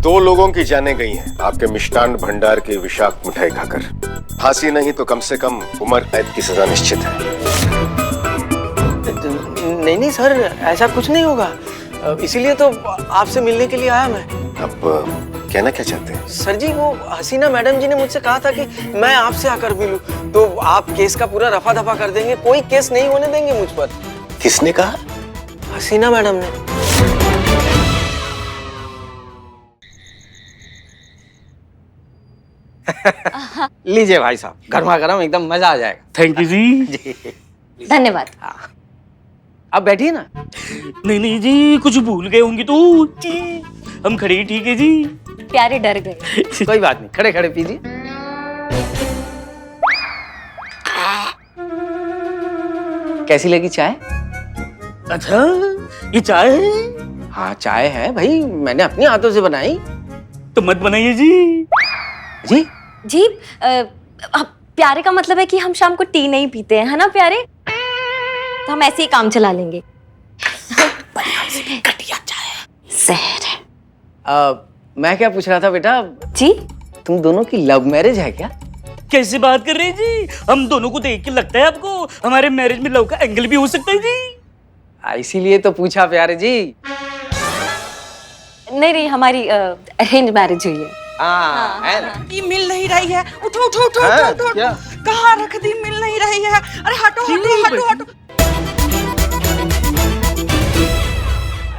2 लोगों की जानें गई हैं आपके मिष्टान भंडार की विषाक्त मिठाई खाकर। फांसी नहीं तो कम से कम उम्र कैद की सजा निश्चित है। नहीं नहीं सर, ऐसा कुछ नहीं होगा, इसीलिए तो आपसे मिलने के लिए आया मैं। अब कहना क्या चाहते हैं? सर जी, वो हसीना मैडम जी ने मुझसे कहा था कि मैं आपसे आकर मिलूं, तो आप केस का पूरा रफा दफा कर देंगे, कोई केस नहीं होने देंगे मुझ पर। किसने कहा? हसीना मैडम ने। लीजिए भाई साहब, गर्मा गर्म एकदम मजा आ जाएगा। थैंक यू जी। धन्यवाद। अब बैठिए ना। नहीं नहीं जी, कुछ भूल गए होंगे तो जी, हम खड़े ही ठीक है जी। प्यारे डर गए। कोई बात नहीं, खड़े खड़े पीजिए। कैसी लगी चाय? अच्छा, ये चाय है? हाँ चाय है भाई, मैंने अपने हाथों से बनाई। तो मत बनाइए जी। जी जी, प्यारे का मतलब है कि हम शाम को टी नहीं पीते हैं, है ना प्यारे? तो हम ऐसे ही काम चला लेंगे। घटिया चाय। जहर है। मैं क्या पूछ रहा था बेटा, जी, तुम दोनों की लव मैरिज है क्या? कैसे बात कर रहे हैं जी? हम दोनों को देख के लगता है आपको हमारे मैरिज में लव का एंगल भी हो सकता है जी? इसीलिए तो पूछा प्यारे जी। नहीं नहीं, हमारी अरेंज मैरिज हुई है। ये मिल नहीं रही है। उठो उठो उठो उठो उठो। कहाँ रख दी? मिल नहीं रही है। अरे हटो हटो हटो हटो।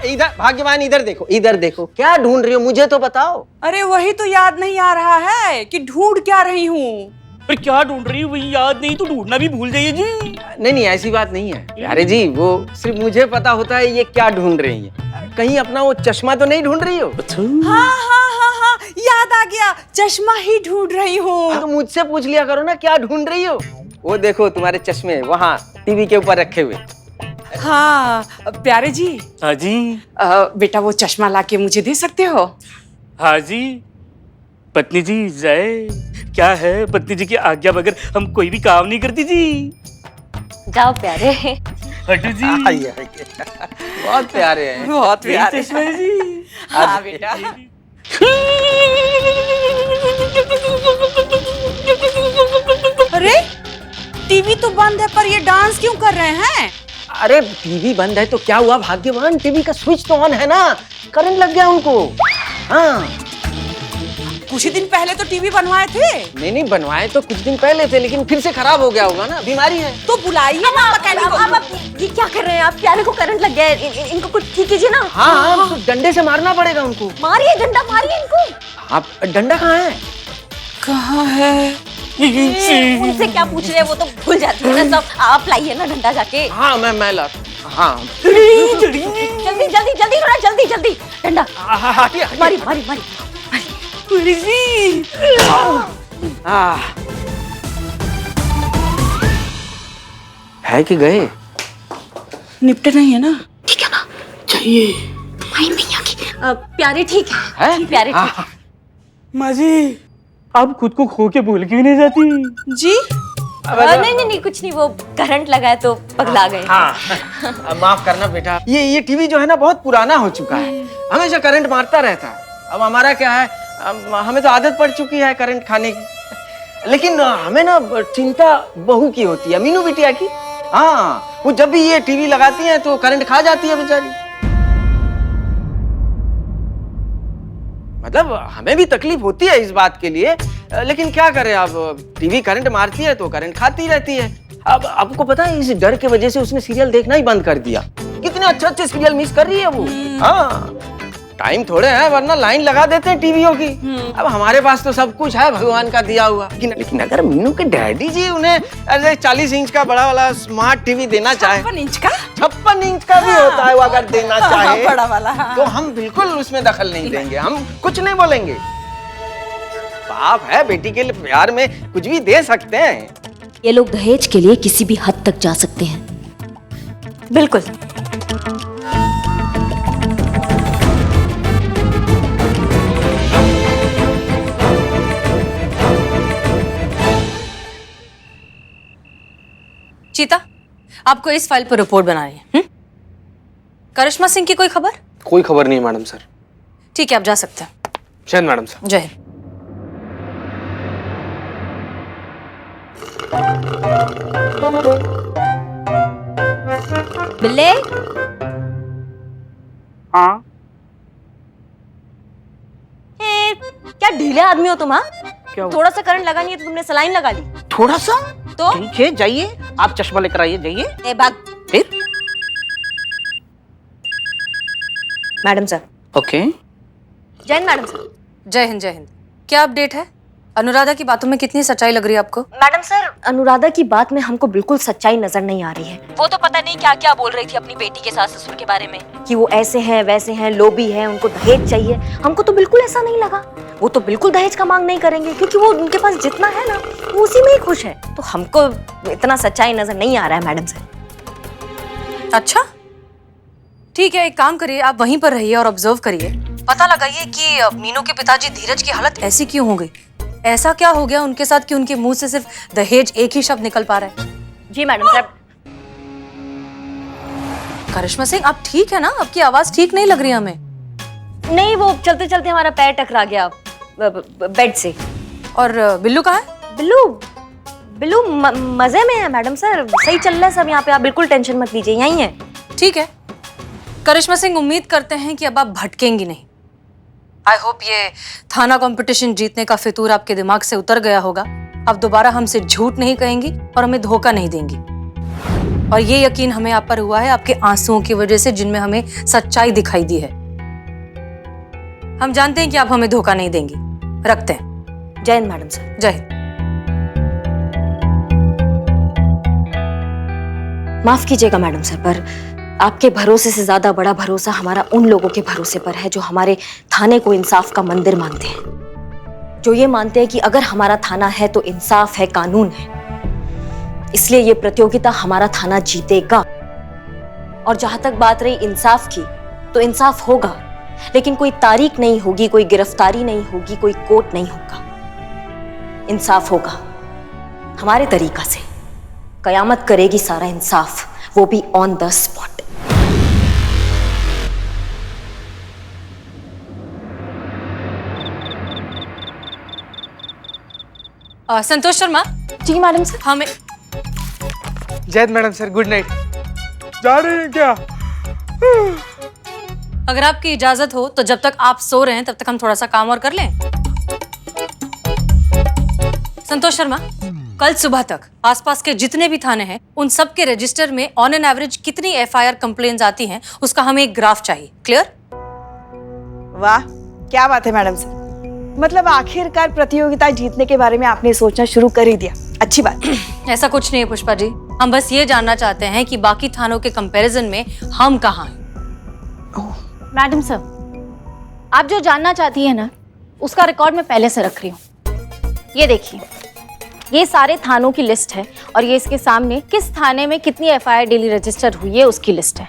इधर भाग्यवान, इधर देखो, इधर देखो, क्या ढूंढ रही हो मुझे तो बताओ। अरे वही तो याद नहीं आ रहा है कि ढूंढ क्या रही हूँ। पर क्या ढूंढ रही है वही याद नहीं तो ढूंढना भी भूल जाइए जी। नहीं नहीं, ऐसी बात नहीं है प्यारे जी, वो सिर्फ मुझे पता होता है ये क्या ढूंढ रही है। कहीं अपना वो चश्मा तो नहीं ढूंढ रही हो? हाँ हाँ हाँ हाँ, याद आ गया, चश्मा ही ढूंढ रही हूँ। तो मुझसे पूछ लिया करो ना क्या ढूंढ रही हो। वो देखो तुम्हारे चश्मे वहाँ टीवी के ऊपर रखे हुए। हाँ प्यारे जी। हाँ जी। बेटा वो चश्मा लाके मुझे दे सकते हो? हाँ जी। पत्नी जी जाए, क्या है पत्नी जी की आज्ञा बगैर हम कोई भी काम नहीं करती जी। जाओ प्यारे। हटो जी। बहुत प्यारे हैं। बहुत प्यारे चश्मा है जी। हाँ बेटा। अरे टीवी तो बंद है पर ये डांस क्यों कर रहे हैं? अरे टीवी बंद है तो क्या हुआ भाग्यवान, टीवी का स्विच तो ऑन है ना, करंट लग गया उनको। हाँ कुछ ही दिन पहले तो टीवी बनवाए थे। नहीं बनवाए तो कुछ दिन पहले थे, लेकिन फिर से खराब हो गया होगा ना, बीमारी है। तो बुलाइए ना मैकेनिक को। अब ये क्या कर रहे हैं आप? प्यारे को करंट लग गया है, इनको कुछ ठीक कीजिए ना। हाँ तो डंडे से मारना पड़ेगा उनको। मारिए, डंडा मारिए इनको। आप डंडा कहाँ है? कहाँ है? उनसे क्या पूछ रहे हैं, वो तो भूल जाती है ना सब। आप लाइए ना डंडा जाके। हाँ मैं ला। हाँ जल्दी जल्दी जल्दी थोड़ा जल्दी जल्दी डंडा मारी मारी मारी। है कि गए? निपटे नहीं है ना? ठीक है ना? चाहिए माई मैया की। प्यारे ठीक है? प्यारे ठीक है। माँ जी, आप खुद को खो के भूल क्यों नहीं जाती जी? नहीं नहीं नहीं, कुछ नहीं, वो करंट लगा है तो पगला गए। हाँ माफ करना बेटा, ये टीवी जो है ना बहुत पुराना हो चुका है, हमेशा करंट मारता रहता है। अब हमारा क्या है, हमें तो आदत पड़ चुकी है करंट खाने की, लेकिन हमें ना चिंता बहू की होती है, मीनू बिटिया की। हाँ वो जब भी ये टीवी लगाती है तो करंट खा जाती है बेचारी। मतलब हमें भी तकलीफ होती है इस बात के लिए, लेकिन क्या करें, अब टीवी करंट मारती है तो करंट खाती रहती है। अब आपको पता है इस डर के वजह से उसने सीरियल देखना ही बंद कर दिया। कितने अच्छे अच्छे सीरियल मिस कर रही है वो। हाँ टाइम थोड़े है, वरना लाइन लगा देते हैं टीवीओ की। अब हमारे पास तो सब कुछ है भगवान का दिया हुआ, लेकिन अगर मीनू के डैडी जी उन्हें ऐसे 40 इंच का बड़ा वाला स्मार्ट टीवी देना चाहे, 56 इंच का, 56 इंच का भी होता है वो, अगर देना चाहे बड़ा वाला, हाँ। तो हम बिल्कुल उसमें दखल नहीं देंगे, हम कुछ नहीं बोलेंगे। बाप है, बेटी के लिए प्यार में कुछ भी दे सकते हैं। ये लोग दहेज के लिए किसी भी हद तक जा सकते हैं। बिल्कुल। चीता, आपको इस फाइल पर रिपोर्ट बनानी है। करिश्मा सिंह की कोई खबर? कोई खबर नहीं मैडम सर। ठीक है, आप जा सकते हैं। जय हिंद मैडम साहब। जय हिंद। बिल्ले, हाँ क्या ढीले आदमी हो तुम? हाँ, क्या हुआ? थोड़ा सा करंट लगा नहीं है तो तुमने सलाइन लगा ली। थोड़ा सा तो ठीक है, जाइए आप चश्मा लेकर आइए, जाइए। ए भाग। फिर मैडम सर। ओके। जय हिंद मैडम सर। जय हिंद, जय हिंद। क्या अपडेट है? अनुराधा की बातों में कितनी सच्चाई लग रही है आपको? मैडम सर, अनुराधा की बात में हमको बिल्कुल सच्चाई नजर नहीं आ रही है। वो तो पता नहीं क्या क्या बोल रही थी अपनी बेटी के सास ससुर के बारे में, कि वो ऐसे हैं वैसे हैं, लोभी हैं, उनको दहेज चाहिए। हमको तो बिल्कुल ऐसा नहीं लगा। वो तो बिल्कुल दहेज का मांग नहीं करेंगे, क्योंकि वो उनके पास जितना है ना वो उसी में ही खुश है। तो हमको इतना सच्चाई नजर नहीं आ रहा है मैडम सर। अच्छा ठीक है, एक काम करिए, आप वहीं पर रहिए और ऑब्जर्व करिए। पता लगाइए कि मीनू के पिताजी धीरज की हालत ऐसी क्यों हो गई। ऐसा क्या हो गया उनके साथ कि उनके मुंह से सिर्फ दहेज एक ही शब्द निकल पा रहा है। जी मैडम साहब। करिश्मा सिंह, आप ठीक है ना? आपकी आवाज ठीक नहीं लग रही हमें। नहीं, वो चलते चलते हमारा पैर टकरा गया बेड से। और बिल्लू कहाँ है? बिल्लू बिल्लू मजे में है मैडम सर, सही चल रहा है सब यहाँ पे, आप बिल्कुल टेंशन मत लीजिए, यहीं है। ठीक है करिश्मा सिंह, उम्मीद करते हैं कि अब आप भटकेंगी नहीं। आई होप ये थाना कंपटीशन जीतने का फितूर आपके दिमाग से उतर गया होगा। अब दोबारा हमसे झूठ नहीं कहेंगी और हमें धोखा नहीं देंगी। और ये यकीन हमें आप पर हुआ है आपके आंसुओं की वजह से, जिनमें हमें सच्चाई दिखाई दी है। हम जानते हैं कि आप हमें धोखा नहीं देंगी। रखते हैं। जय हिंद मैडम सर। जय हिंद। माफ कीजिएगा मैडम सर, पर आपके भरोसे से ज्यादा बड़ा भरोसा हमारा उन लोगों के भरोसे पर है जो हमारे थाने को इंसाफ का मंदिर मानते हैं, जो ये मानते हैं कि अगर हमारा थाना है तो इंसाफ है, कानून है। इसलिए ये प्रतियोगिता हमारा थाना जीतेगा। और जहां तक बात रही इंसाफ की, तो इंसाफ होगा, लेकिन कोई तारीख नहीं होगी, कोई गिरफ्तारी नहीं होगी, कोई कोर्ट नहीं होगा। इंसाफ होगा हमारे तरीका से। कयामत करेगी सारा इंसाफ, वो भी on the spot. Santosh Sharma. जी मैडम सर। हमें जय हिंद मैडम सर, गुड नाइट। जा रहे हैं क्या? अगर आपकी इजाजत हो तो जब तक आप सो रहे हैं तब तक हम थोड़ा सा काम और कर लें। संतोष शर्मा, कल सुबह तक आसपास के जितने भी थाने हैं उन सब के रजिस्टर में ऑन एन एवरेज कितनी एफआईआर कंप्लेंट्स आती हैं, उसका हमें एक ग्राफ चाहिए। क्लियर? वाह, क्या बात है मैडम सर। मतलब आखिरकार प्रतियोगिता जीतने के बारे में आपने सोचना शुरू कर ही दिया, अच्छी बात। ऐसा कुछ नहीं है पुष्पा जी, हम बस ये जानना चाहते हैं कि बाकी थानों के कंपैरिजन में हम कहाँ हैं। मैडम सर, आप जो जानना चाहती है ना, उसका रिकॉर्ड मैं पहले से रख रही हूँ। ये देखिए, ये सारे थानों की लिस्ट है और ये इसके सामने किस थाने में कितनी एफआईआर डेली रजिस्टर हुई है उसकी लिस्ट है।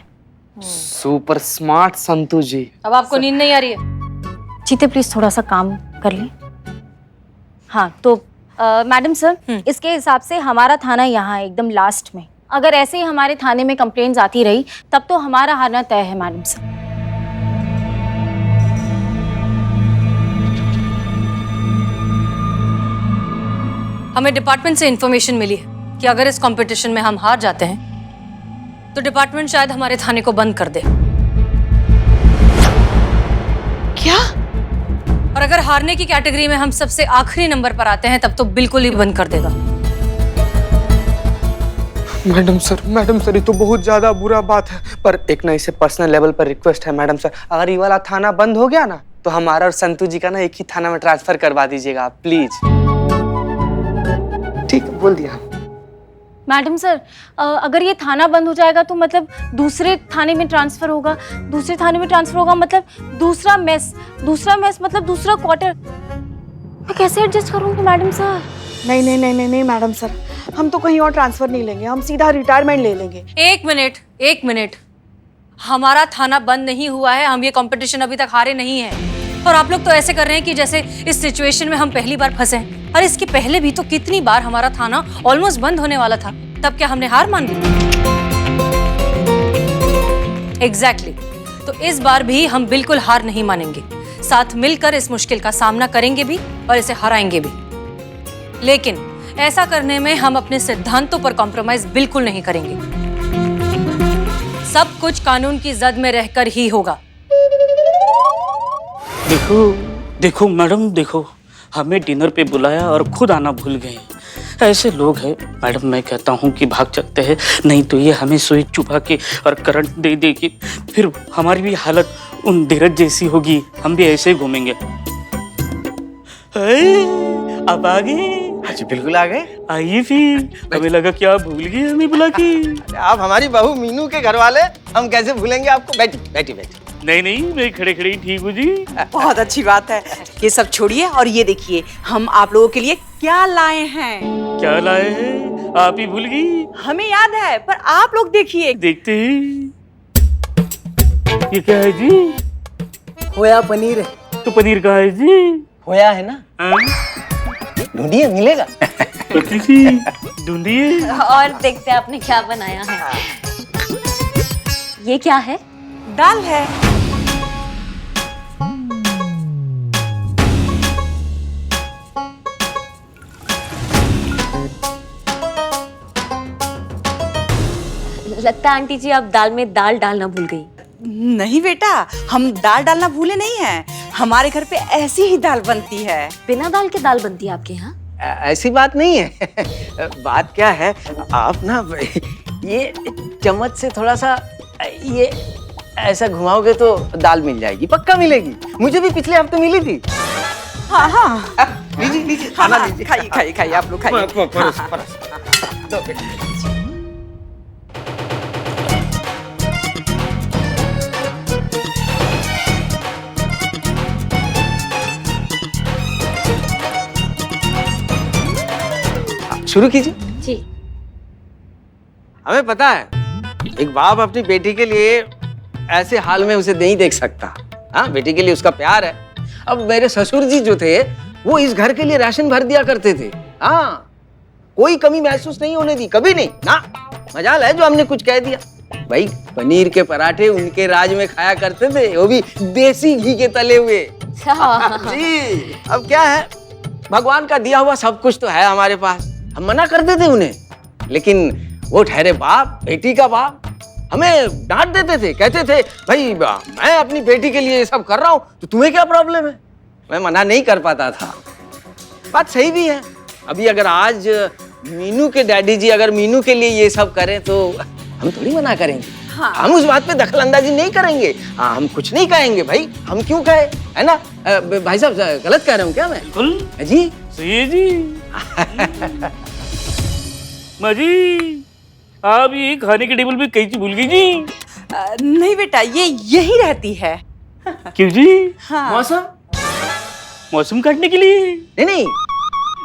सुपर स्मार्ट संतु जी। अब आपको नींद नहीं आ रही है? जीते प्लीज थोड़ा सा काम कर लें। हाँ तो मैडम सर, इसके हिसाब से हमारा थाना यहाँ है एकदम लास्ट में। अगर ऐसे ही हमारे थाने में कंप्लेंट्स आती रही तब तो हमारा हारना तय है मैडम सर। हमें डिपार्टमेंट से इंफॉर्मेशन मिली है कि अगर इस कंपटीशन में हम हार जाते हैं तो डिपार्टमेंट शायद हमारे थाने को बंद कर दे। क्या? और अगर हारने की कैटेगरी में हम सबसे आखिरी नंबर पर आते हैं तब तो बिल्कुल ही बंद कर देगा। मैडम सर, ये तो बहुत ज्यादा बुरा बात है, पर एक ना इसे पर्सनल लेवल पर रिक्वेस्ट है मैडम सर, अगर ये वाला थाना बंद हो गया ना तो हमारा और संतु जी का ना एक ही थाना में ट्रांसफर करवा दीजिएगा आप, प्लीज। ठीक बोल दिया। मैडम सर, अगर ये थाना बंद हो जाएगा तो मतलब दूसरे थाने में ट्रांसफर होगा, दूसरे थाने में ट्रांसफर होगा मतलब दूसरा मेस मतलब दूसरा क्वार्टर। मैं कैसे एडजस्ट करूंगी मैडम सर? नहीं मैडम सर, हम तो कहीं और ट्रांसफर नहीं लेंगे, हम सीधा रिटायरमेंट ले लेंगे। एक मिनट, हमारा थाना बंद नहीं हुआ है, हम ये कंपटीशन अभी तक हारे नहीं हैं। और आप लोग तो ऐसे कर रहे हैं कि जैसे इस सिचुएशन में हम पहली बार फंसे हैं। और इसके पहले भी तो कितनी बार हमारा थाना ऑलमोस्ट बंद होने वाला था, तब क्या हमने हार मान ली? एग्जैक्टली। तो इस बार भी हम बिल्कुल हार नहीं मानेंगे। साथ मिलकर इस मुश्किल का सामना करेंगे भी और इसे हराएंगे भी। लेकिन ऐसा करने में हम अपने सिद्धांतों पर कॉम्प्रोमाइज बिल्कुल नहीं करेंगे। सब कुछ कानून की जद में रहकर ही होगा। देखो देखो मैडम, देखो हमें डिनर पे बुलाया और खुद आना भूल गए। ऐसे लोग हैं मैडम, मैं कहता हूँ कि भाग चलते हैं, नहीं तो ये हमें सुई चुभा के और करंट दे दे के फिर हमारी भी हालत उन धीरज जैसी होगी, हम भी ऐसे ही घूमेंगे। अब आ गए? हाँ जी बिल्कुल आ गए। आइए फिर, हमें लगा कि आप भूल गए हमें बुला के। आप हमारी बहू मीनू के घर वाले, हम कैसे भूलेंगे आपको। बैठी बैठी बैठी। नहीं नहीं, मैं खड़े खड़े ही ठीक हूँ जी। बहुत अच्छी बात है। ये सब छोड़िए और ये देखिए हम आप लोगों के लिए क्या लाए हैं। क्या लाए हैं? आप ही भूल गई। हमें याद है पर आप लोग देखिए। देखते हैं। ये क्या है जी? खोया पनीर है। तो पनीर कहाँ है जी? खोया है ना, ढूंढिए मिलेगा। ढूंढिए। और देखते हैं आपने क्या बनाया है। ये क्या है? दाल है। लगता है आंटी जी आप दाल में दाल डालना भूल गई। नहीं बेटा, हम दाल डालना भूले नहीं हैं। हमारे घर पे ऐसी ही दाल बनती है। बिना दाल के दाल बनती है आपके यहाँ? ऐसी बात नहीं है। बात क्या है, आप ना ये चम्मच से थोड़ा सा ये ऐसा घुमाओगे तो दाल मिल जाएगी, पक्का मिलेगी। मुझे भी पिछले हफ्ते मिली थी। हाँ हाँ लीजिए लीजिए, हाँ, खाना हाँ, लीजिए। खाइए खाइए खाइए, आप लोग खाइए। परस, परस। दो बेटा। शुरू कीजिए। जी। हमें पता है एक बाप अपनी बेटी के लिए ऐसे हाल में उसे नहीं देख सकता। हाँ, बेटी के लिए उसका प्यार है। अब मेरे ससुर जी जो थे वो इस घर के लिए राशन भर दिया करते थे। हाँ, कोई कमी महसूस नहीं होने दी, कभी नहीं ना। मजाल है जो हमने कुछ कह दिया। भाई पनीर के पराठे उनके राज में खाया करते थे, वो भी देसी घी के तले हुए। जी, अब क्या है, भगवान का दिया हुआ सब कुछ तो है हमारे पास। हम मना करते थे उन्हें, लेकिन वो ठहरे बाप, बेटी का बाप, हमें डांट देते थे। कहते थे भाई मैं अपनी बेटी के लिए ये सब कर रहा हूँ तो तुम्हें क्या प्रॉब्लम है। मैं मना नहीं कर पाता था। बात सही भी है। अभी अगर आज मीनू के डैडी जी अगर मीनू के लिए ये सब करें तो हम थोड़ी मना करेंगे। हाँ। हम उस बात पे दखल अंदाजी नहीं करेंगे। हाँ, हम कुछ नहीं कहेंगे भाई, हम क्यों कहे, है ना। भाई साहब गलत कह रहा हूँ क्या मैं? बिल्कुल जी सही है जी। माँ जी, आप ये खाने के टेबल पे कई चीज भूल गई जी। नहीं बेटा, ये यही रहती है। क्यों जी? हाँ। मौसम मौसम काटने के लिए? नहीं नहीं,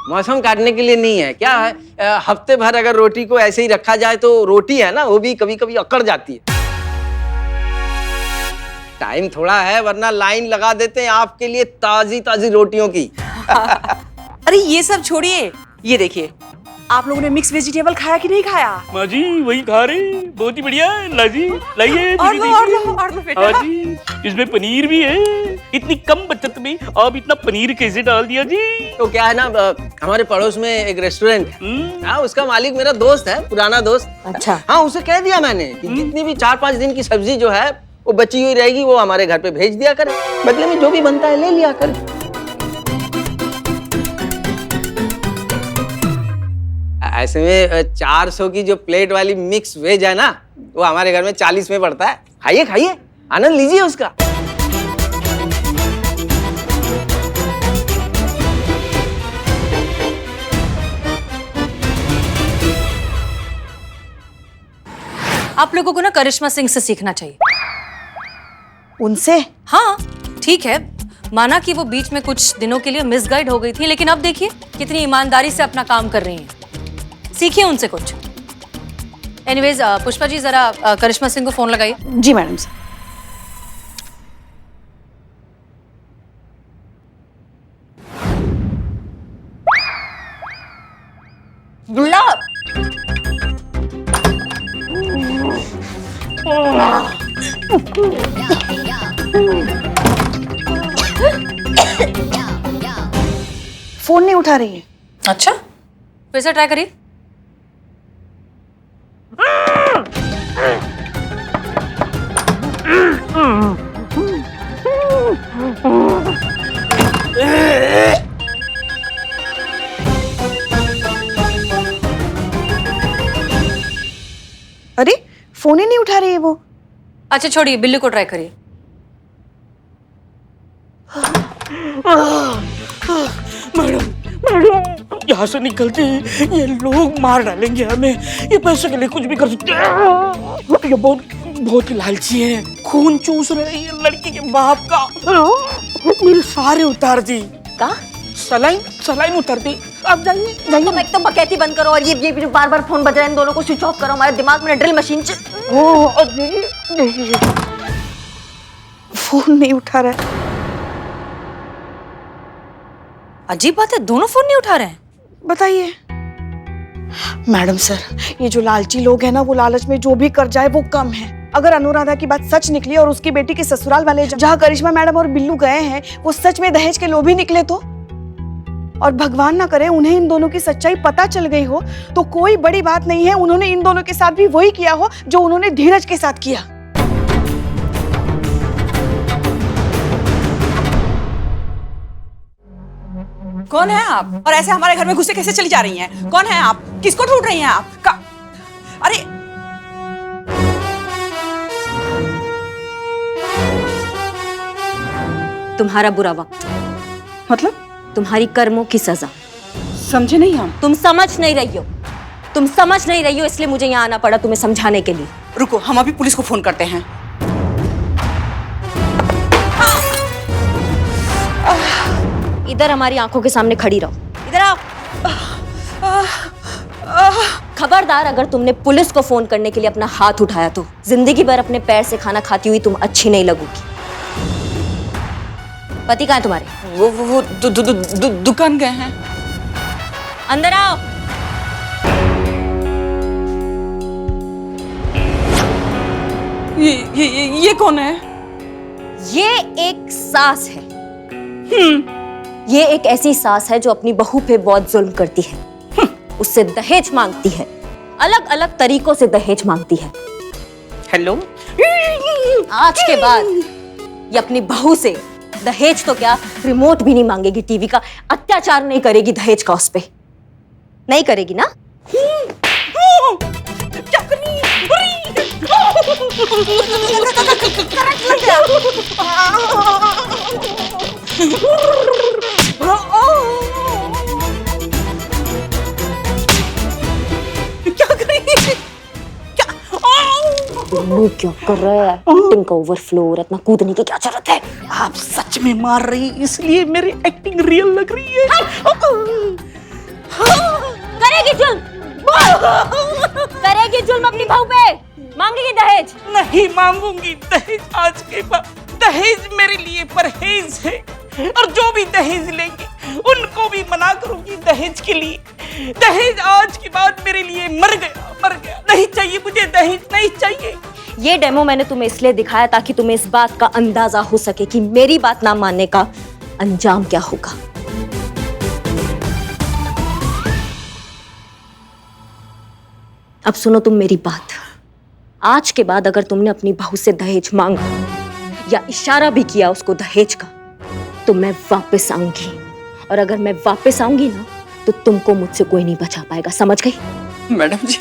मौसम काटने के लिए नहीं है। क्या है, हफ्ते भर अगर रोटी को ऐसे ही रखा जाए तो रोटी है ना वो भी कभी कभी अकड़ जाती है। टाइम थोड़ा है, वरना लाइन लगा देते हैं आपके लिए ताजी ताजी रोटियों की। अरे ये सब छोड़िए, ये देखिए आप लोगों ने मिक्स वेजिटेबल खाया कि नहीं खाया? माँ जी वही खा रहे, बहुत ही बढ़िया है। लाइए और लो बेटा। हाँ जी, इसमें पनीर भी है। इतनी कम बचत में आप इतना पनीर कैसे डाल दिया जी? तो क्या है ना, हमारे पड़ोस में एक रेस्टोरेंट है। हाँ, उसका मालिक मेरा दोस्त है, पुराना दोस्त। अच्छा। हाँ, उसे कह दिया मैंने कि जितनी भी 4-5 दिन की सब्जी जो है वो बची हुई रहेगी, वो हमारे घर पे भेज दिया करे, बदले में जो भी बनता है ले लिया करे। ऐसे में 400 की जो प्लेट वाली मिक्स वेज है ना, वो हमारे घर में 40 में पड़ता है। खाइए खाइए, आनंद लीजिए उसका। आप लोगों को ना करिश्मा सिंह से सीखना चाहिए। उनसे? हाँ ठीक है, माना कि वो बीच में कुछ दिनों के लिए मिसगाइड हो गई थी, लेकिन अब देखिए कितनी ईमानदारी से अपना काम कर रही हैं। सीखिए उनसे कुछ। एनीवेज पुष्पा जी जरा करिश्मा सिंह को फोन लगाइए। जी मैडम साहब। फोन नहीं उठा रही है। अच्छा, फिर से ट्राई करिए। अरे फोन ही नहीं उठा रही है वो। अच्छा छोड़िए, बिल्ली को ट्राई करिए। मैडम यहाँ से निकलते ही ये लोग मार डालेंगे हमें। ये पैसे के लिए कुछ भी कर सकते हैं। ये बहुत ही लालची है, खून चूस रहे हैं ये लड़की के बाप का। मेरे सारे उतार दी। का सलाइन उतार दी। आप जाइए तुम एक तो बकैती बंद करो और ये बार बार फोन बज रहा है, इन दोनों को स्विच ऑफ करो। हमारे दिमाग में ड्रिल मशीन फोन नहीं उठा रहा है। अजीब बात है, दोनों फोन नहीं उठा रहे हैं। बताइए मैडम सर, ये जो लालची लोग हैं ना, वो लालच में जो भी कर जाए वो कम है। अगर अनुराधा की बात सच निकली और उसकी बेटी के ससुराल वाले जहाँ करिश्मा मैडम और बिल्लू गए हैं वो सच में दहेज के लोभी निकले तो, और भगवान ना करे उन्हें इन दोनों की सच्चाई पता चल गई हो तो कोई बड़ी बात नहीं है। उन्होंने इन दोनों के साथ भी वही किया हो जो उन्होंने धीरज के साथ किया। कौन है आप और ऐसे हमारे घर में घुसे कैसे चली जा रही हैं? कौन है आप? किसको ढूंढ रही हैं आप? अरे तुम्हारा बुरा वक्त, मतलब तुम्हारी कर्मों की सजा। समझे नहीं हम। तुम समझ नहीं रही हो, इसलिए मुझे यहाँ आना पड़ा तुम्हें समझाने के लिए। रुको, हम अभी पुलिस को फोन करते हैं। इधर हमारी आंखों के सामने खड़ी रहो। इधर आओ। खबरदार, अगर तुमने पुलिस को फोन करने के लिए अपना हाथ उठाया तो जिंदगी भर अपने पैर से खाना खाती हुई तुम अच्छी नहीं लगोगी। पति कहाँ है तुम्हारे? वो दुकान गए हैं। अंदर आओ। ये कौन है? ये एक सास है। ये एक ऐसी सास है जो अपनी बहू पे बहुत जुल्म करती है, उससे दहेज मांगती है, अलग अलग तरीकों से दहेज मांगती है। हेलो, आज के बाद ये अपनी बहू से दहेज तो क्या, रिमोट भी नहीं मांगेगी टीवी का, अत्याचार नहीं करेगी दहेज का उस पे। नहीं करेगी ना? क्या करनी? बिल्लू क्या कर रहा है? एक्टिंग का ओवरफ्लो, इतना कूदने की क्या जरूरत है? आप सच में मार रही, इसलिए मेरी एक्टिंग रियल लग रही है। करेगी जुल्म, करेगी जुल्म अपनी बहू पे, मांगेगी दहेज। नहीं मांगूंगी दहेज आज के बाद। दहेज मेरे लिए परहेज है, और जो भी दहेज लेंगे उनको भी मना करूंगी दहेज के लिए। दहेज आज के बाद मेरे लिए मर गया। नहीं चाहिए मुझे दहेज, नहीं चाहिए। ये डेमो मैंने तुम्हें इसलिए दिखाया ताकि तुम्हें इस बात का अंदाजा हो सके कि मेरी बात ना मानने का अंजाम क्या होगा। अब सुनो तुम मेरी बात। आज के बाद अगर तुमने अपनी बहू से दहेज मांगा या इशारा भी किया उसको दहेज का, तो मैं वापस आऊंगी, और अगर मैं वापस आऊंगी ना तो तुमको मुझसे कोई नहीं बचा पाएगा, समझ गई? मैडम जी,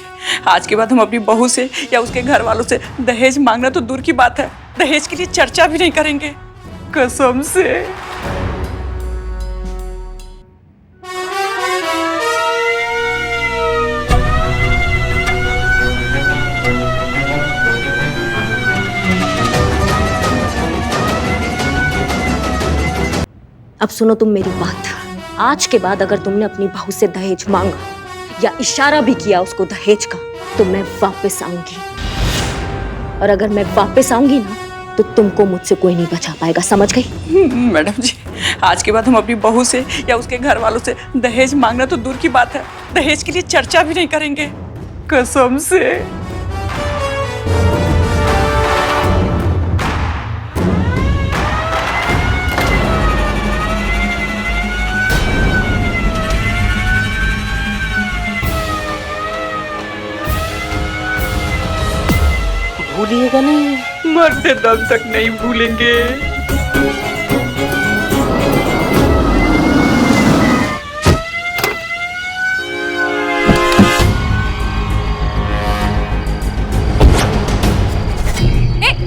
आज के बाद हम अपनी बहू से या उसके घर वालों से दहेज मांगना तो दूर की बात है, दहेज के लिए चर्चा भी नहीं करेंगे, कसम से। अब सुनो तुम मेरी बात। आज के बाद अगर तुमने अपनी बहू से दहेज मांगा या इशारा भी किया उसको दहेज का, तो मैं वापस आऊंगी, और अगर मैं वापस आऊंगी ना तो तुमको मुझसे कोई नहीं बचा पाएगा, समझ गई? मैडम जी, आज के बाद हम अपनी बहू से या उसके घर वालों से दहेज मांगना तो दूर की बात है, दहेज के लिए चर्चा भी नहीं करेंगे, कसम से। भूलिएगा नहीं? मरते दम तक नहीं भूलेंगे।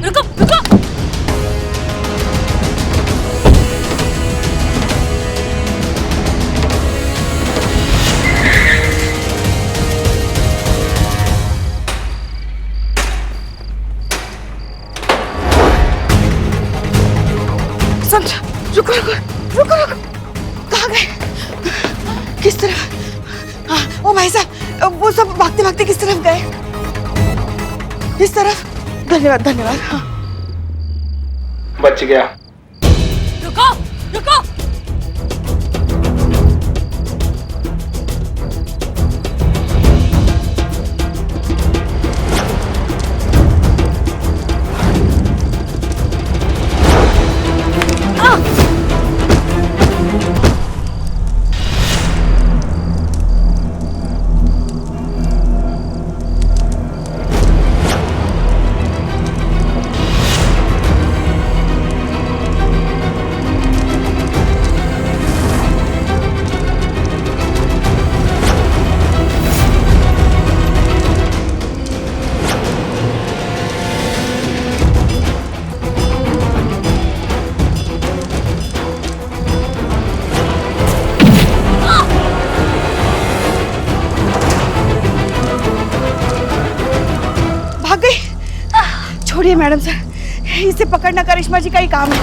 रुको रुको। संध्या, रुको रुको रुको रुको, कहाँ गए? किस तरफ? हाँ, ओ भाई साहब, वो सब भागते भागते किस तरफ गए? इस तरफ। धन्यवाद धन्यवाद। हाँ। बच गया। रुको रुको। छोड़िए मैडम सर, इसे पकड़ना करिश्मा जी का ही काम है।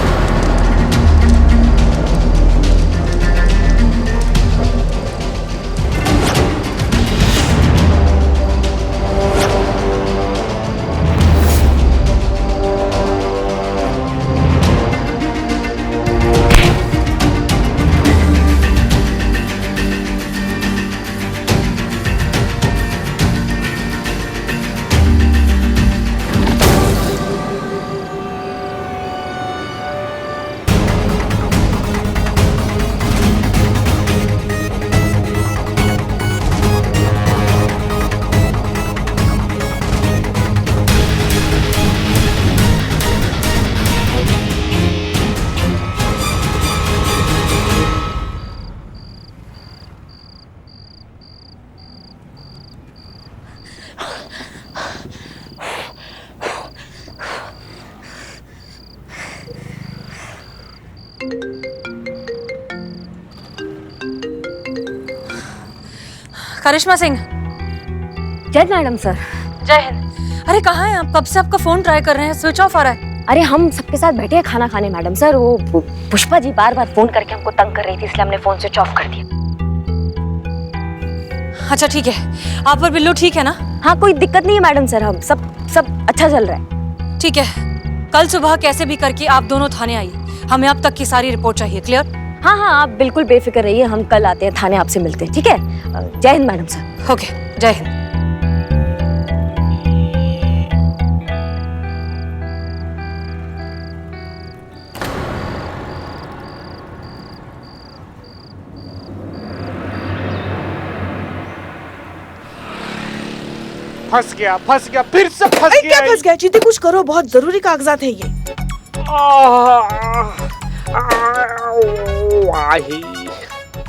करिश्मा सिंह। जय मैडम सर। जय हिंद। अरे कहाँ हैं आप? कब से आपका फोन ट्राई कर रहे हैं, स्विच ऑफ आ रहा है। अरे हम सबके साथ बैठे हैं खाना खाने मैडम सर, वो पुष्पा जी बार बार फोन करके हमको तंग कर रही थी, इसलिए हमने फोन स्विच ऑफ कर दिया। अच्छा ठीक है, आप और बिल्लू ठीक है ना? हाँ कोई दिक्कत नहीं है मैडम सर, हम सब अच्छा चल रहा है। ठीक है, कल सुबह कैसे भी करके आप दोनों थाने आइए, हमें अब तक की सारी रिपोर्ट चाहिए। क्लियर? हाँ हाँ आप बिल्कुल बेफिक्र रहिए, हम कल आते हैं थाने, आपसे मिलते हैं। ठीक है, जय हिंद मैडम सर। ओके, जय हिंद। फंस गया फिर से फंस अरे गया। क्या फंस गया? जीती कुछ करो, बहुत जरूरी कागजात है ये।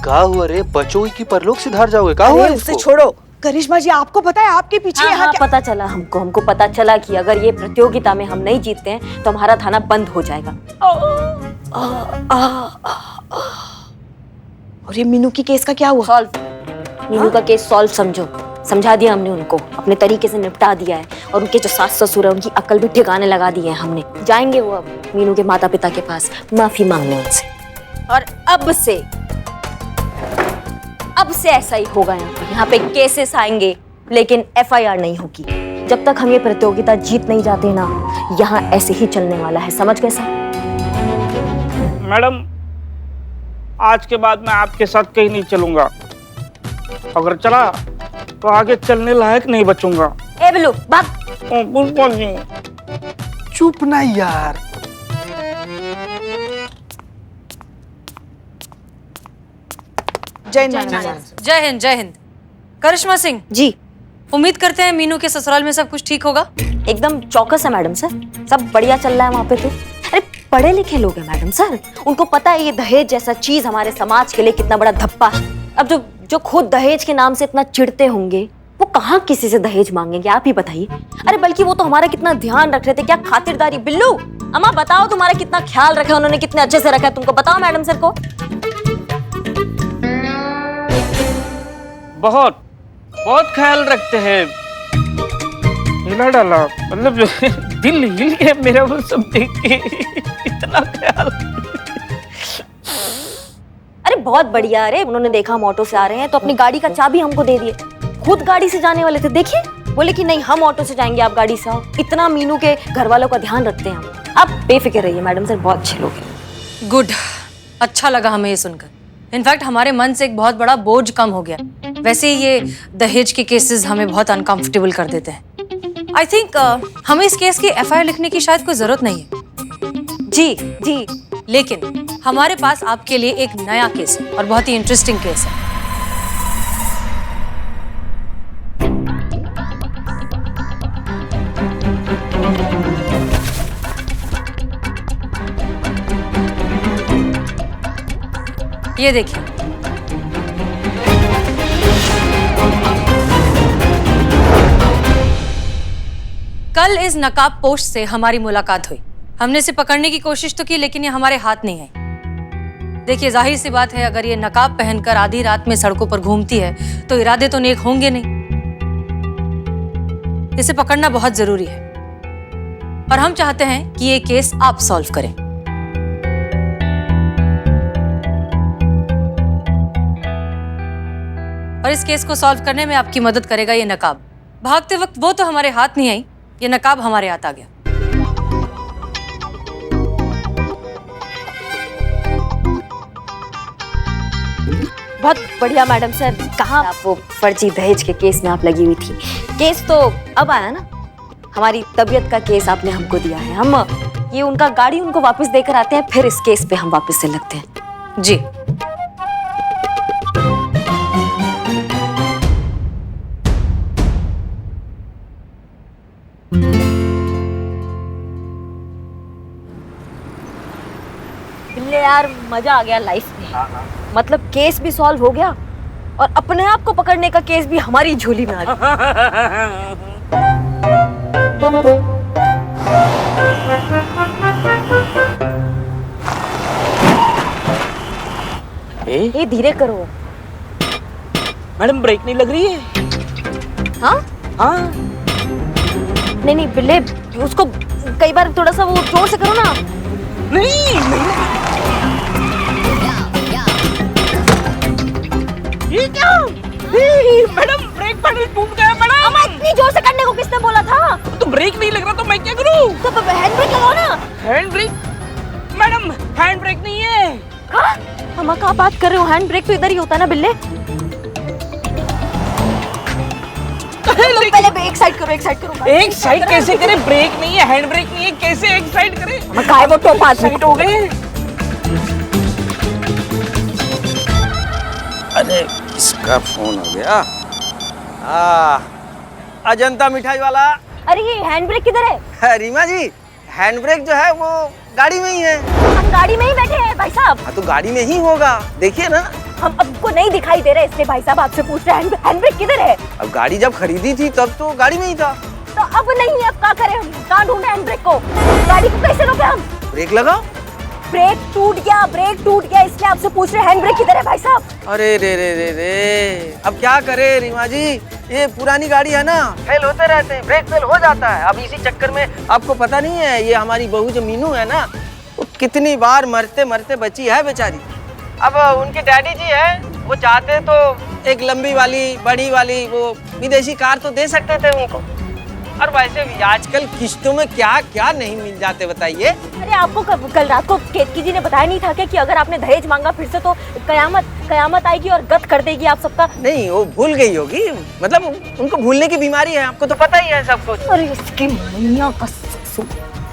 क्या हुआ रे? बचोगी की परलोक सिधार जाओगे? क्या हुआ अरे उसे छोड़ो। करिश्मा जी आपको पता है आपके पीछे हाँ, यहाँ हाँ, क्या? पता चला हमको पता चला कि अगर ये प्रतियोगिता में हम नहीं जीतते हैं तो हमारा थाना बंद हो जाएगा। और ये मीनू की केस का क्या हुआ? सॉल्व। मीनू का केस सॉल्व समझो, समझा दिया हमने उनको, अपने तरीके से निपटा दिया है, और उनके जो सास ससुर है उनकी अकल भी ठिकाने लगा दी है हमने। जाएंगे वो अब मीनू के माता पिता के पास माफी मांगने उनसे, और अब से ऐसा ही होगा। यहाँ पे केसेस आएंगे लेकिन FIR नहीं होगी। जब तक हम ये प्रतियोगिता जीत नहीं जाते ना, यहाँ ऐसे ही चलने वाला है, समझ गए सर? मैडम, आज के बाद मैं आपके साथ कहीं नहीं चलूंगा। अगर चला तो आगे चलने लायक नहीं बचूंगा। ए बिल्लू भाग। पुष्पा जी चुप ना यार। जय हिंद मैडम। जय हिंद। जय हिंद। करिश्मा सिंह जी। उम्मीद करते हैं मीनू के ससुराल में सब कुछ ठीक होगा। एकदम चौकस है मैडम सर, सब बढ़िया चल रहा है वहाँ पे तो। अरे पढ़े लिखे लोग हैं मैडम सर, उनको पता है ये दहेज जैसा चीज हमारे समाज के लिए कितना बड़ा धप्पा है। अब जो खुद दहेज के नाम से इतना चिढ़ते होंगे वो कहाँ किसी से दहेज मांगेंगे, आप ही बताइए। अरे बल्कि वो तो हमारा कितना ध्यान रख रहे थे, क्या खातिरदारी। बिल्लू अम्मा बताओ तुम्हारा कितना ख्याल रखा उन्होंने, कितने अच्छे से रखा है, तुमको बताओ मैडम सर को। बहुत बहुत ख्याल रखते हैं। हिला डाला मतलब दिल हिल गया मेरा वो सब देख के, इतना ख्याल। अरे बहुत बढ़िया। अरे उन्होंने देखा हम ऑटो से आ रहे हैं तो अपनी गाड़ी का चाबी हमको दे दिए। खुद गाड़ी से जाने वाले थे, देखिए बोले कि नहीं हम ऑटो से जाएंगे, आप गाड़ी से आओ। इतना मीनू के घर वालों का ध्यान रखते हैं हम। आप बेफिक्र रहिए मैडम सर, बहुत अच्छे लोग हैं। गुड, अच्छा लगा हमें ये सुनकर। इनफैक्ट हमारे मन से एक बहुत बड़ा बोझ कम हो गया। वैसे ही ये दहेज के केसेस हमें बहुत अनकंफर्टेबल कर देते हैं। आई थिंक हमें इस केस की एफआईआर लिखने की शायद कोई जरूरत नहीं है। जी, लेकिन हमारे पास आपके लिए एक नया केस है और बहुत ही इंटरेस्टिंग केस है। ये देखिए, कल इस नकाब पोस्ट से हमारी मुलाकात हुई। हमने इसे पकड़ने की कोशिश तो की लेकिन ये हमारे हाथ नहीं आई। देखिए जाहिर सी बात है, अगर ये नकाब पहनकर आधी रात में सड़कों पर घूमती है तो इरादे तो नेक होंगे नहीं। इसे पकड़ना बहुत जरूरी है और हम चाहते हैं कि ये केस आप सॉल्व करें। और इस केस को सॉल्व करने में आपकी मदद करेगा ये नकाब। भागते वक्त वो तो हमारे हाथ नहीं आई, ये नकाब हमारे हाथ आ गया। बहुत बढ़िया मैडम सर। कहाँ आप वो फर्जी दहेज के केस में आप लगी हुई थी? केस तो अब आया ना, हमारी तबीयत का केस आपने हमको दिया है। हम ये उनका गाड़ी उनको वापस देकर आते हैं, फिर इस केस पे हम वापस से लगते हैं। जी यार मजा आ गया लाइफ में। मतलब केस भी सॉल्व हो गया और अपने आप को पकड़ने का केस भी हमारी झोली में आ गया। ये धीरे करो मैडम, ब्रेक नहीं लग रही है? हाँ हाँ नहीं बिल्ले, उसको कई बार थोड़ा सा वो जोर से करो ना। नहीं ये क्या? मैडम ब्रेक पैडल टूट गया मैडम। अम्मा इतनी जोर से करने को किसने बोला था? तो ब्रेक नहीं लग रहा तो मैं क्या करूं? तो हैंड ब्रेक लगाओ ना। Hand brake? Madam hand brake नहीं है। हाँ? अम्मा क्या बात कर रहे हो? हैंड ब्रेक तो इधर ही होता है ना बिल्ले। पहले एक साइड करो, एक साइड करो। एक साइड कैसे करे? ब्रेक नहीं है, हैंड ब्रेक नहीं है, कैसे एक साइड करे? काय वो तो 5 मिनट हो गए। अरे किसका फोन हो गया? अजंता मिठाई वाला। अरे ये हैंड ब्रेक किधर है? रीमा जी, हैंड ब्रेक जो है वो गाड़ी में ही है। हम गाड़ी में ही बैठे हैं भाई साहब। हाँ तो गाड़ी में ही होगा, देखिए ना। हम आपको नहीं दिखाई दे रहे इसलिए भाई साहब आपसे पूछ रहे हैं हैंड ब्रेक किधर है? अब गाड़ी जब खरीदी थी तब तो गाड़ी में ही था। तो अब नहीं, अब क्या करें? हम कहाँ ढूंढे हैंड ब्रेक को? गाड़ी को कैसे रोके हम? ब्रेक लगाओ। ब्रेक टूट गया इसलिए आपसे पूछ रहे हैंड ब्रेक किधर है भाई साहब? अरे रे अब क्या करे रीमा जी, ये पुरानी गाड़ी है ना, फेल होते रहते हैं, ब्रेक फेल हो जाता है। अब इसी चक्कर में आपको पता नहीं है, ये हमारी बहू जो मीनू है ना, वो कितनी बार मरते मरते बची है बेचारी। अब उनके डैडी जी है, वो चाहते तो एक लंबी वाली बड़ी वाली वो विदेशी कार तो दे सकते थे उनको। और वैसे भी आजकल किश्तों में क्या क्या नहीं मिल जाते बताइए। अरे आपको कल रात को केतकी जी ने बताया नहीं था कि अगर आपने दहेज मांगा फिर से तो कयामत आएगी और गत कर देगी आप सबका? नहीं, वो भूल गई होगी, मतलब उनको भूलने की बीमारी है, आपको तो पता ही है सब कुछ। अरे इसकी मैया का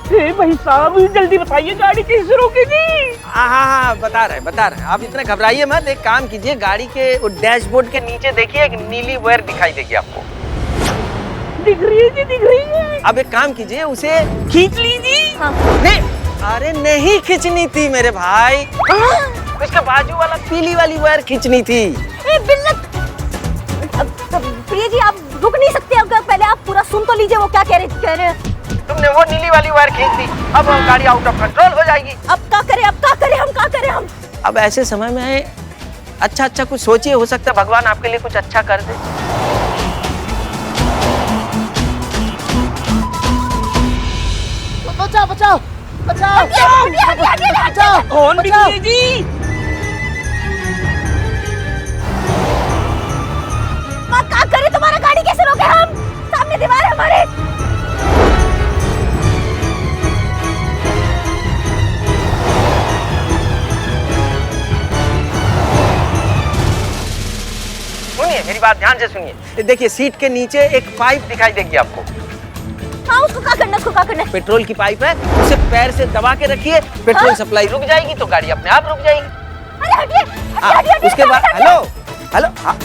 भाई साहब जल्दी बताइए, गाड़ी कैसे रोकेगी? हाँ बता रहे आप इतना घबराइए मत। एक काम कीजिए, गाड़ी के डैशबोर्ड के नीचे देखिए एक नीली वायर दिखाई देगी आपको। दिख रही है जी, दिख रही है। अब एक काम कीजिए, उसे खींच लीजिए। हाँ। नहीं, अरे नहीं खींचनी थी मेरे भाई, उसके बाजू वाला पीली वाली वायर खींचनी थी। ए बिल्लत, प्रिया जी आप रुक नहीं सकते? अगर पहले आप पूरा सुन तो लीजिए वो क्या कह रहे हैं। तुमने वो नीली वाली वायर खींच दी, अब गाड़ी आउट ऑफ कंट्रोल हो जाएगी। अब क्या करें, अब क्या करें, हम क्या करें हम? अब ऐसे समय में अच्छा कुछ सोचिए, हो सकता है भगवान आपके लिए कुछ अच्छा कर दे। बचाओ बचाओ बचाओ बचाओ। कौन बिल्ली जी? क्या करें, तुम्हारा गाड़ी कैसे रोके हम? सामने दीवार है हमारे। सुनिए मेरी बात ध्यान से सुनिए, देखिए सीट के नीचे एक पाइप दिखाई देगी आपको। हाँ उसको क्या करना, उसको क्या करना? पेट्रोल की पाइप है, उसे पैर से दबा के रखिए, पेट्रोल सप्लाई रुक जाएगी तो गाड़ी अपने आप रुक जाएगी। अरे हटिए, हाँ, हटिए, हटिए, उसके बाद हटिए। हेलो हेलो, हाँ।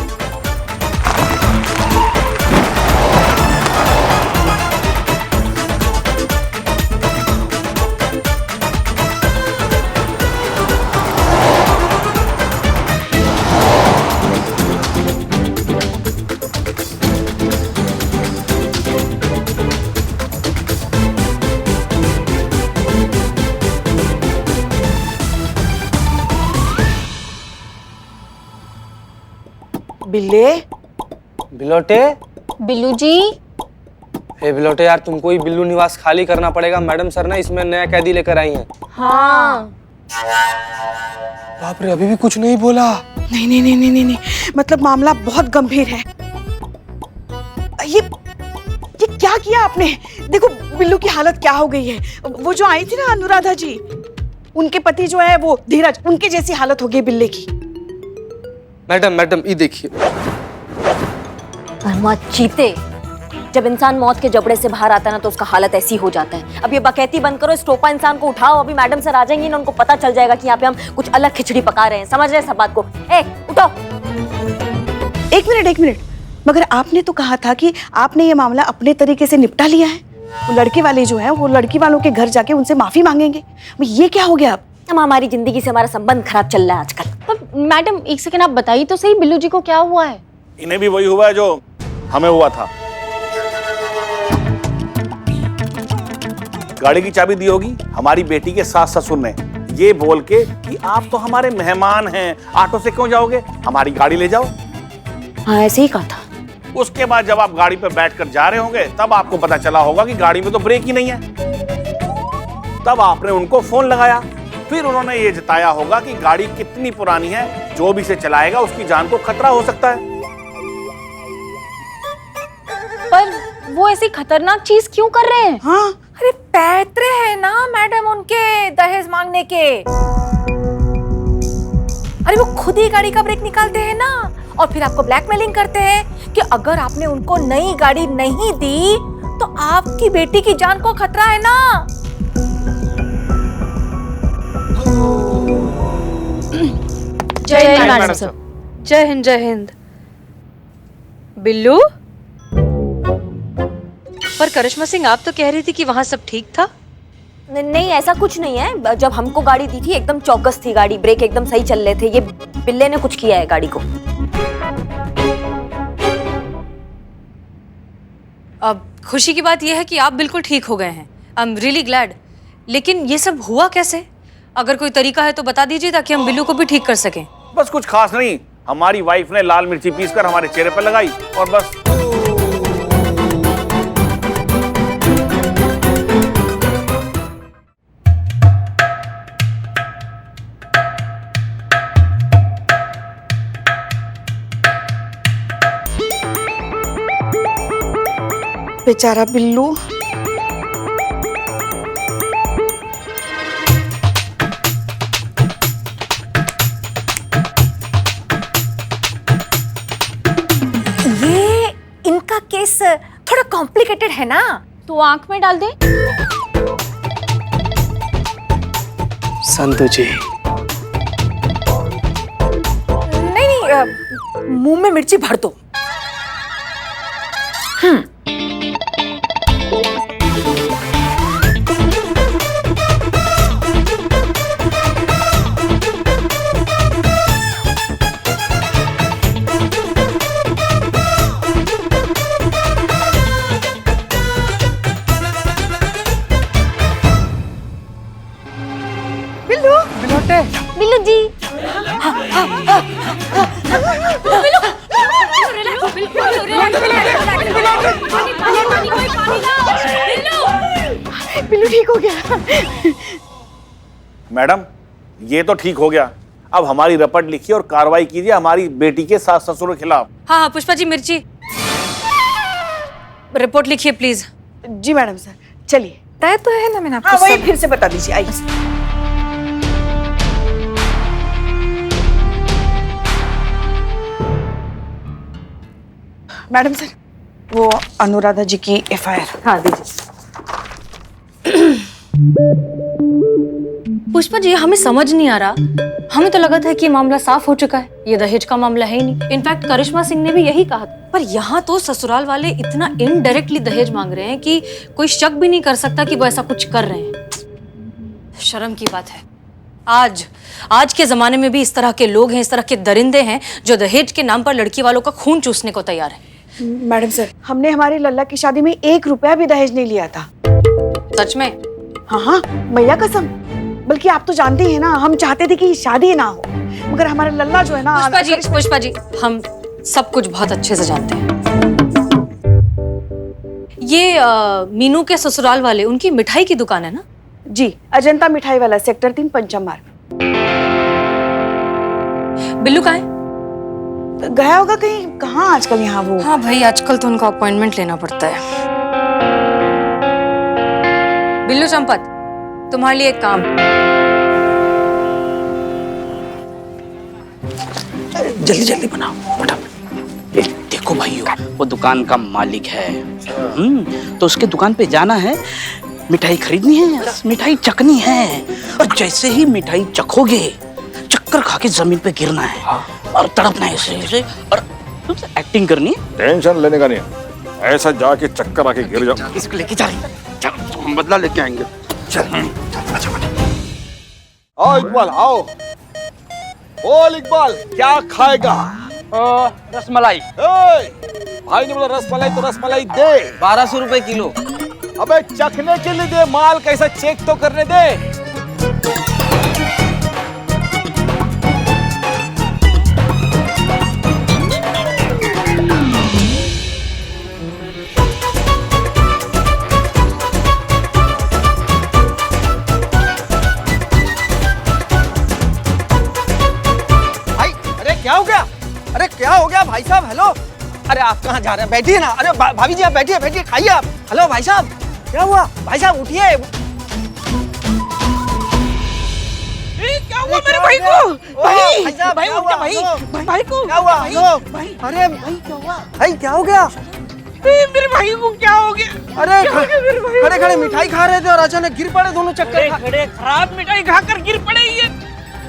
बिल्ले, बिलोटे, बिल्लू जी, हे बिलोटे यार, तुमको ही बिल्लू निवास खाली करना पड़ेगा। मैडम सर ना इसमें नया कैदी लेकर आई हैं। हाँ बाप रे, अभी भी कुछ नहीं बोला। नहीं नहीं नहीं नहीं नहीं, मतलब मामला बहुत गंभीर है। ये क्या किया आपने? देखो बिल्लू की हालत क्या हो गई है। वो जो आई थी ना अनुराधा जी, उनके पति जो है वो धीरज, उनके जैसी हालत हो गई बिल्ले की। मैडम ये देखिए। चीते, जब इंसान मौत के जबड़े से बाहर आता है ना तो उसका हालत ऐसी हो जाता है। अब ये बकैती बंद करो, इस टोपा इंसान को उठाओ। अभी मैडम सर आ जाएंगी ना, उनको पता चल जाएगा कि यहाँ पे हम कुछ अलग खिचड़ी पका रहे हैं। समझ रहे हैं सब बात को? ए उठो। एक मिनट, मगर आपने तो कहा था कि आपने ये मामला अपने तरीके से निपटा लिया है। वो लड़के वाले जो हैं वो लड़की वालों के घर जाके उनसे माफी मांगेंगे। ये क्या हो गया? अब हमारी जिंदगी से हमारा संबंध खराब चल रहा है आजकल। तो मैडम एक सेकंड आप बताइए तो सही, बिल्लू जी को क्या हुआ है? इन्हें भी वही हुआ है जो हमें हुआ था। गाड़ी की चाबी दी होगी हमारी बेटी के सास ससुर ने, ये बोल के कि आप तो हमारे मेहमान हैं, ऑटो से क्यों जाओगे, हमारी गाड़ी ले जाओ। हाँ ऐसे ही कहा था। उसके बाद जब आप गाड़ी पर बैठकर जा रहे होंगे तब आपको पता चला होगा कि गाड़ी में तो ब्रेक ही नहीं है। तब आपने उनको फोन लगाया, फिर उन्होंने ये जताया होगा कि गाड़ी कितनी पुरानी है, जो भी इसे चलाएगा उसकी जान को खतरा हो सकता है। पर वो ऐसी खतरनाक चीज क्यों कर रहे हैं? हाँ अरे पैतरे हैं ना मैडम उनके दहेज मांगने के। अरे वो खुद ही गाड़ी का ब्रेक निकालते हैं ना, और फिर आपको ब्लैकमेलिंग करते हैं कि अगर आपने उनको नई गाड़ी नहीं दी तो आपकी बेटी की जान को खतरा है ना। जय हिंद मैडम सर। जय हिंद जय हिंद। बिल्लू, पर करिश्मा सिंह आप तो कह रही थी कि वहाँ सब ठीक था। नहीं ऐसा कुछ नहीं है। जब हमको गाड़ी दी थी एकदम चौकस थी गाड़ी, ब्रेक एकदम सही चल रहे थे। ये बिल्ले ने कुछ किया है गाड़ी को। अब खुशी की बात यह है कि आप बिल्कुल ठीक हो गए हैं। I am really glad. लेकिन ये सब हुआ कैसे? अगर कोई तरीका है तो बता दीजिए ताकि हम बिल्लू को भी ठीक कर सकें। बस कुछ खास नहीं, हमारी वाइफ ने लाल मिर्ची पीसकर हमारे चेहरे पर लगाई और बस। बेचारा बिल्लू। ये इनका केस थोड़ा कॉम्प्लिकेटेड है ना। तो आंख में डाल दे। संतु जी, नहीं, मुंह में मिर्ची भर दो। बिल्लू ठीक हो गया। मैडम ये तो ठीक हो गया, अब हमारी रपट लिखिए और कार्रवाई कीजिए हमारी बेटी के सास ससुर के खिलाफ। हाँ हाँ पुष्पा जी, मिर्ची रिपोर्ट लिखिए प्लीज। जी मैडम सर, चलिए। तय तो है ना, मैंने हाँ आपको वही सब... फिर से बता दीजिए, आइए। मैडम सर, वो अनुराधा जी की FIR। हाँ दीजिए। पुष्पा जी हमें समझ नहीं आ रहा, हमें तो लगा था कि ये मामला साफ हो चुका है, ये दहेज का मामला है ही नहीं। इनफैक्ट करिश्मा सिंह ने भी यही कहा था, पर यहाँ तो ससुराल वाले इतना इनडायरेक्टली दहेज मांग रहे हैं कि कोई शक भी नहीं कर सकता कि वो ऐसा कुछ कर रहे हैं। शर्म की बात है, आज के जमाने में भी इस तरह के लोग हैं, इस तरह के दरिंदे हैं जो दहेज के नाम पर लड़की वालों का खून चूसने को तैयार है। मैडम सर, हमने हमारी लल्ला की शादी में 1 रुपया भी दहेज नहीं लिया था। सच में? हाँ हाँ, मैया कसम। बल्कि आप तो जानती हैं ना, हम चाहते थे कि शादी ना हो, मगर हमारे लल्ला जो है ना। पुष्पा जी हम सब कुछ बहुत अच्छे से जानते हैं। ये मीनू के ससुराल वाले, उनकी मिठाई की दुकान है ना? जी, अजंता मिठाई वाला, सेक्टर 3 पंचम मार्ग। बिल्लू कहाँ है? गया होगा कहीं, कहाँ आजकल यहाँ वो। हाँ भाई, आजकल तो उनका अपॉइंटमेंट लेना पड़ता है। बिल्लू चंपत, तुम्हारे लिए एक काम। जल्दी जल्दी बनाओ फटाफट। देखो भाइयों, वो दुकान का मालिक है, तो उसके दुकान पे जाना है, मिठाई खरीदनी है, मिठाई चखनी है, और जैसे ही मिठाई चखोगे चक्कर खा के जमीन पे गिरना है और तड़पना है ऐसे और एक्टिंग करनी है। टेंशन लेने का नहीं, ऐसा जाके चक्कर आके गिर जाओ। इसको लेके जा रही, चलो हम बदला लेके आएंगे। चल आओ इकबाल, आओ। बोल इकबाल, क्या खाएगा? रसमलाई। भाई ने बोला रसमलाई तो रसमलाई दे। 1200 रुपए किलो। अबे चखने के लिए दे, माल कैसा चेक तो करने दे। क्या हो गया? अरे क्या हो गया भाई साहब? हेलो, अरे आप कहाँ जा रहे हैं? बैठिए ना। अरे भाभी जी आप बैठिए, बैठिए, खाइए आप। हेलो भाई साहब, क्या हुआ? भाई साहब उठिए। क्या हुआ मेरे भाई को? भाई साहब, भाई उठ जा, भाई को क्या हुआ? अरे भाई क्या हुआ? भाई क्या हो गया? मेरे भाई को क्या हो गया? अरे खड़े खड़े मिठाई खा रहे थे और अचानक गिर पड़े दोनों चक्कर खड़े खराब मिठाई खाकर गिर पड़े ये।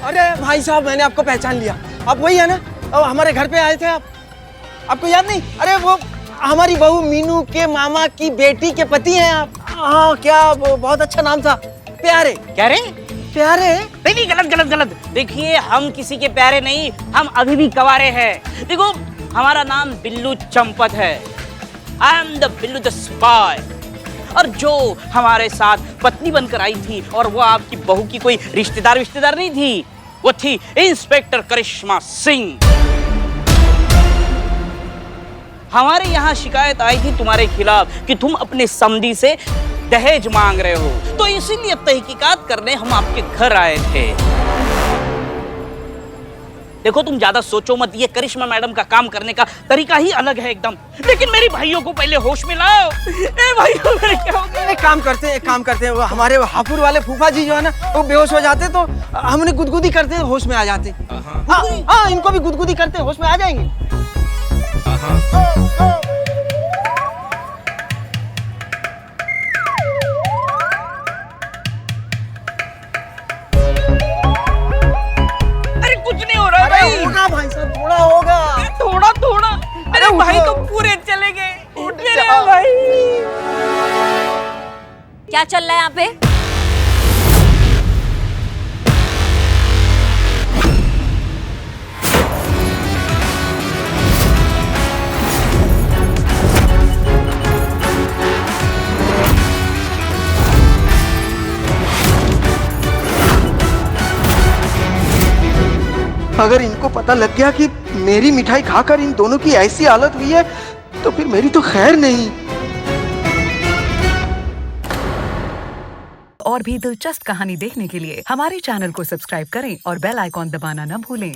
अरे भाई साहब, मैंने आपको पहचान लिया। आप वही है ना, और हमारे घर पे आए थे आप, आपको याद नहीं? अरे वो हमारी बहू मीनू के मामा की बेटी के पति हैं आप। हाँ, क्या बहुत अच्छा नाम था, प्यारे। क्या रे? प्यारे? नहीं, गलत। देखिए, हम किसी के प्यारे नहीं, हम अभी भी कवारे हैं। देखो, हमारा नाम बिल्लू चंपत है। I am the Billu the spy. और जो हमारे साथ पत्नी बनकर आई थी, और वो आपकी बहू की कोई रिश्तेदार नहीं थी, वो थी इंस्पेक्टर करिश्मा सिंह। हमारे यहाँ शिकायत आई थी तुम्हारे खिलाफ कि तुम अपने समधी से दहेज मांग रहे हो, तो इसीलिए तहकीकात करने हम आपके घर आए थे। देखो, तुम ज्यादा सोचो मत, ये करिश्मा मैडम का काम करने का तरीका ही अलग है एकदम। लेकिन मेरी भाइयों को पहले होश में लाओ। भाइयों, मेरे क्या हो गया? एक काम करते हैं, वो हमारे हापुड़ वाले फूफा जी जो है ना, वो बेहोश हो जाते तो हमने गुदगुदी करते होश में आ जाते। हाँ, इनको भी गुदगुदी करते होश में आ जाएंगे। अरे कुछ नहीं हो रहा भाई। होगा भाई साहब, थोड़ा होगा। थोड़ा मेरे भाई तो पूरे चले गए। मेरे भाई क्या चल रहा है यहाँ पे? अगर इनको पता लग गया कि मेरी मिठाई खाकर इन दोनों की ऐसी हालत हुई है तो फिर मेरी तो खैर नहीं। और भी दिलचस्प कहानी देखने के लिए हमारे चैनल को सब्सक्राइब करें और बेल आइकॉन दबाना न भूलें।